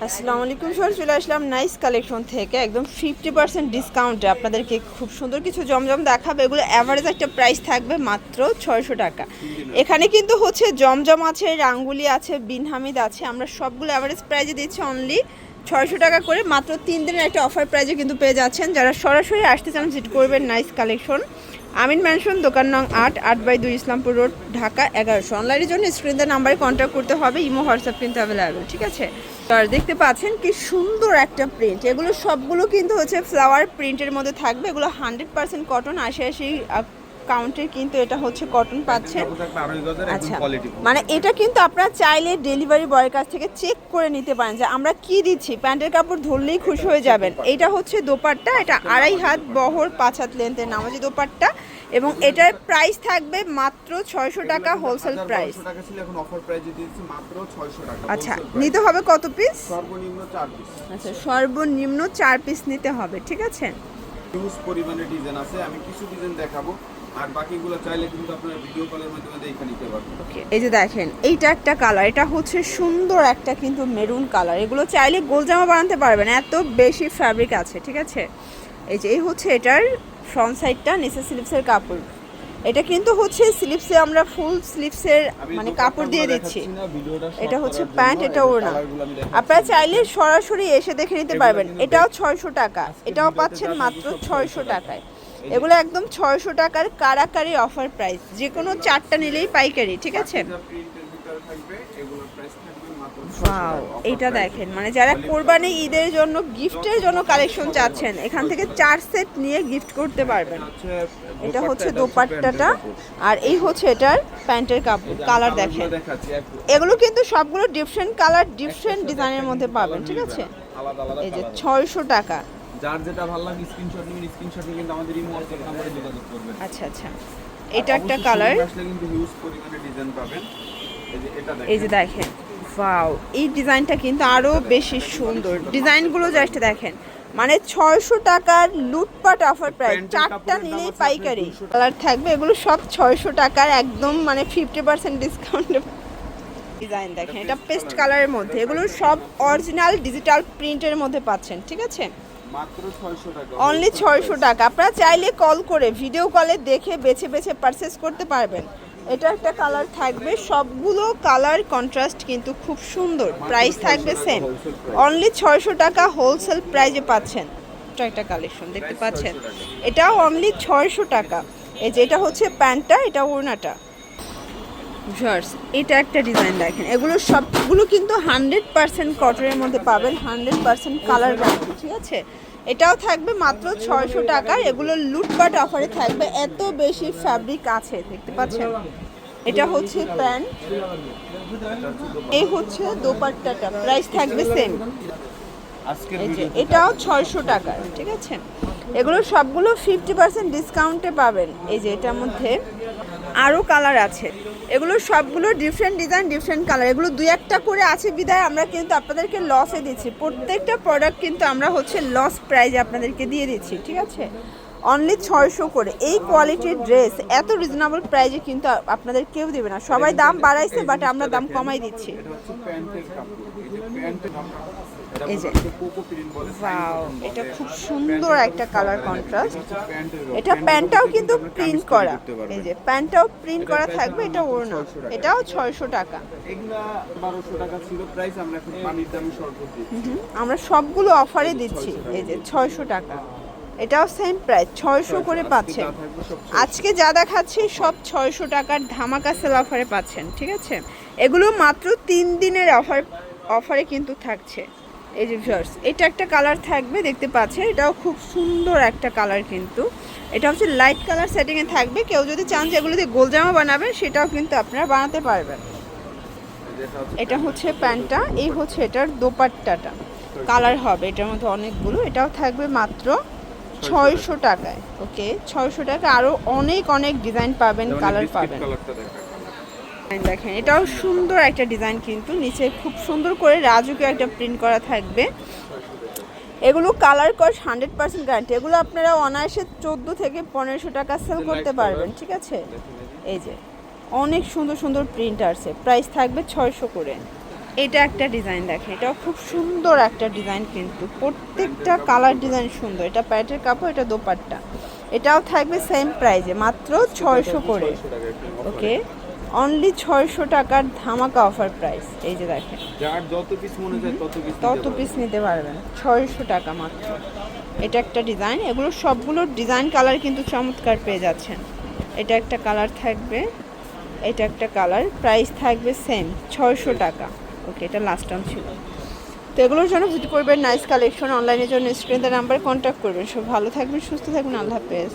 আসসালামু আলাইকুম স্যার, চলে আসলাম নাইস কালেকশন থেকে একদম 50% ডিসকাউন্টে আপনাদেরকে খুব সুন্দর কিছু জমজম দেখাবে। এগুলো অ্যাভারেজ একটা প্রাইস থাকবে মাত্র 600 টাকা। এখানে কিন্তু হচ্ছে জমজম আছে, রাঙ্গুলি আছে, বিন হামিদ আছে। আমরা সবগুলো অ্যাভারেজ প্রাইজে দিচ্ছি অনলি 600 টাকা করে। মাত্র 3 দিনের একটা অফার প্রাইজে কিন্তু পেয়ে যাচ্ছেন। যারা সরাসরি আসতে চান ভিজিট করবেন নাইস কালেকশন, আমিন ম্যানশন, দোকান নং 8/2 ইসলামপুর রোড, ঢাকা 1100। অনলাইনের জন্য স্ক্রিনের নাম্বারে কন্ট্যাক্ট করতে হবে, ইমো হোয়াটসঅ্যাপ কিন্তু অ্যাভেলেবেল, ঠিক আছে। আর দেখতে পাচ্ছেন কি সুন্দর একটা প্রিন্ট, এগুলো সবগুলো কিন্তু হচ্ছে ফ্লাওয়ার প্রিন্টের মধ্যে থাকবে। এগুলো 100% কটন, 80 কাউন্টের কিন্তু এটা হচ্ছে কটন পাচ্ছেন। আচ্ছা, মানে এটা কিন্তু আপনারা চাইলে ডেলিভারি বয়ের কাছ থেকে চেক করে নিতে পারেন যে আমরা কি দিচ্ছি। প্যান্টের কাপড় ধরলেই খুশি হয়ে যাবেন। এটা হচ্ছে দোপাট্টা, এটা 2.5 হাত বহর 5 হাত লেন্থের নামাজি দোপাট্টা, এবং এটার প্রাইস থাকবে মাত্র 600 টাকা হোলসেল প্রাইস। আচ্ছা, নিতে হবে কত পিস? সর্বনিম্ন 4 পিস। আচ্ছা, সর্বনিম্ন 4 পিস নিতে হবে, ঠিক আছে। হিউজ পরিমাণে ডিজাইন আছে, আমি কিছু ডিজাইন দেখাবো, আর বাকিগুলো চাইলে কিন্তু আপনারা ভিডিও কলের মাধ্যমে দেখে নিতে পারবেন। ওকে, এই যে দেখেন এইটা একটা কালার, এটা হচ্ছে সুন্দর একটা কিন্তু মেরুন কালার। এগুলো চাইলে গোল জামা বানাতে পারবেন, এত বেশি ফ্যাব্রিক আছে, ঠিক আছে। এই যে এই হচ্ছে এটার ফ্রন্ট সাইডটা, নিচে স্লিপসের কাপড়। এটা কিন্তু হচ্ছে স্লিপসে আমরা ফুল স্লিপসের মানে কাপড় দিয়ে দিচ্ছি। এটা হচ্ছে প্যান্ট, এটা ওড়না। আপনারা চাইলে সরাসরি এসে দেখে নিতে পারবেন। এটাও 600 টাকা, এটাও পাচ্ছেন মাত্র 600 টাকায়। এগুলো একদম 600 টাকার কারাকারি অফার প্রাইস, যে কোনো 4টা নিলেই পাইকারি, ঠিক আছে। ওয়াও, এটা দেখেন, মানে যারা কোরবানি ঈদের জন্য গিফটের জন্য কালেকশন চাচ্ছেন, এখান থেকে 4 সেট নিয়ে গিফট করতে পারবেন। এটা হচ্ছে দোপাট্টাটা, আর এই হচ্ছে এটার প্যান্টের কাপড়। কালার দেখেন, এগুলো কিন্তু সবগুলো ডিফারেন্ট কালার, ডিফারেন্ট ডিজাইনের মধ্যে পাবেন, ঠিক আছে। এই যে 600 টাকা। যার যেটা ভালো লাগে স্ক্রিনশট নিয়ে কিন্তু আমাদের ইমো হোয়াটসঅ্যাপ নম্বরে যোগাযোগ করবেন। আচ্ছা আচ্ছা, এটা একটা কালার। আসলে কিন্তু হিউজ পরিমাণে ডিজাইন পাবেন। এই যে দেখেন, ওয়াও, এই ডিজাইনটা কিন্তু আরো বেশি সুন্দর। ডিজাইনগুলো জাস্ট দেখেন, মানে 600 টাকার লুটপাট অফার প্রাইস, 4টা নিলেই পাইকারি। কালার থাকবে, এগুলো সব 600 টাকার একদম মানে 50% ডিসকাউন্টে। ডিজাইন দেখেন, এটা পেস্ট কালারের মধ্যে, এগুলো সব অরিজিনাল ডিজিটাল প্রিন্টের মধ্যে পাচ্ছেন, ঠিক আছে। মাত্র 600 টাকা, অনলি 600 টাকা। আপনারা চাইলে কল করে ভিডিও কলে দেখে বেছে বেছে পারচেস করতে পারবেন। এটা একটা কালার থাকবে, সবগুলো কালার কন্ট্রাস্ট কিন্তু খুব সুন্দর। প্রাইস থাকবে সেম, অনলি 600 টাকা হোলসেল প্রাইজে পাচ্ছেন। এটা একটা কালেকশন দেখতে পাচ্ছেন, এটাও অনলি 600 টাকা। এই যে এটা হচ্ছে প্যান্টটা, এটা ওড়নাটা। ভিউয়ার্স, এটা একটা ডিজাইন দেখেন, এগুলো সবগুলো কিন্তু 100% কটনের মধ্যে পাবেন, 100% কালার গ্যারান্টি, ঠিক আছে। এটাও থাকবে মাত্র 600 টাকার। এগুলো লুটপাট অফারে থাকবে, এত বেশি ফ্যাব্রিক আছে, দেখতে পাচ্ছেন। এটা হচ্ছে প্যান্ট, এই হচ্ছে দোপাট্টাটা, প্রাইস থাকবে সেম। এই যে এটাও 600 টাকার, ঠিক আছে। এগুলো সবগুলো 50% ডিসকাউন্টে পাবেন। এই যে এটার মধ্যে আরও কালার আছে, এগুলো সবগুলো ডিফারেন্ট ডিজাইন, ডিফারেন্ট কালার। এগুলো 2-1টা করে আছে বিদায় আমরা কিন্তু আপনাদেরকে লসে দিচ্ছি। প্রত্যেকটা প্রোডাক্ট কিন্তু আমরা হচ্ছে লস প্রাইজে আপনাদেরকে দিয়ে দিচ্ছি, ঠিক আছে। অনলি 600 করে। এই কোয়ালিটির ড্রেস এত রিজনেবল প্রাইজে কিন্তু আপনাদের কেউ দেবে না। সবাই দাম বাড়াইছে, বাট আমরা দাম কমাই দিচ্ছি। এই যে ওয়াও, এটা খুব সুন্দর একটা কালার কন্ট্রাস্ট। এটা প্যান্টটাও কিন্তু প্রিন্ট করা, এই যে প্যান্টটাও প্রিন্ট করা থাকবে। এটা ওড়না, এটাও 600 টাকা। এগুলা 1200 টাকা ছিল প্রাইস, আমরা এখন পানির দামে সর্বোচ্চ দিচ্ছি। আমরা সবগুলো অফারে দিচ্ছি। এই যে 600 টাকা, এটাও সেম প্রাইস, 600 করে পাচ্ছেন। আজকে যা দেখাচ্ছি সব 600 টাকার ধামাকা সেল অফারে পাচ্ছেন, ঠিক আছে। এগুলো মাত্র 3 দিনের অফারে কিন্তু থাকছে। এই যে ভিউয়ার্স, এটা একটা কালার থাকবে, দেখতে পাচ্ছেন, এটাও খুব সুন্দর একটা কালার কিন্তু। এটা হচ্ছে লাইট কালার সেটিংয়ে থাকবে। কেউ যদি চান যে এগুলো দিয়ে গোল জামা বানাবেন, সেটাও কিন্তু আপনারা বানাতে পারবেন। এটা হচ্ছে প্যান্টটা, এই হচ্ছে এটার দোপাট্টাটা। কালার হবে এটার মধ্যে অনেকগুলো। এটাও থাকবে মাত্র 600 টাকায়। ওকে, 600 টাকা। আরও অনেক অনেক ডিজাইন পাবেন, কালার পাবেন। দেখেন, এটাও সুন্দর একটা ডিজাইন কিন্তু, নিচে খুব সুন্দর করে রাজুকে একটা প্রিন্ট করা থাকবে। এগুলো কালার কস 100% গ্যারান্টি। এগুলো আপনারা অনায়াসে 14 থেকে 1500 টাকা সেল করতে পারবেন, ঠিক আছে। এই যে অনেক সুন্দর সুন্দর প্রিন্ট আছে, প্রাইস থাকবে 600 করে। এটা একটা ডিজাইন দেখেন, এটাও খুব সুন্দর একটা ডিজাইন, কিন্তু প্রত্যেকটা কালার ডিজাইন সুন্দর। এটা প্যান্টের কাপড়, এটা দোপাট্টা। এটাও থাকবে সেম প্রাইজে, মাত্র 600 করে। ওকে, অনলি 600 টাকার ধামাকা অফার প্রাইস। এই যে দেখেন, যার যত পিস মনে যায় তত পিস নিতে পারবেন, 600 টাকা মাত্র। এটা একটা ডিজাইন, এগুলো সবগুলোর ডিজাইন কালার কিন্তু চমৎকার পেয়ে যাচ্ছেন। এটা একটা কালার থাকবে, এটা একটা কালার, প্রাইস থাকবে সেম 600 টাকা। ওকে, এটা লাস্ট টাইম ছিল। তো এগুলোর জন্য ভিজিট করবেন নাইস কালেকশন। অনলাইনের জন্য স্ক্রিনের নাম্বারে কন্ট্যাক্ট করবেন। সব ভালো থাকবেন, সুস্থ থাকবেন, আল্লাহ হাফেজ।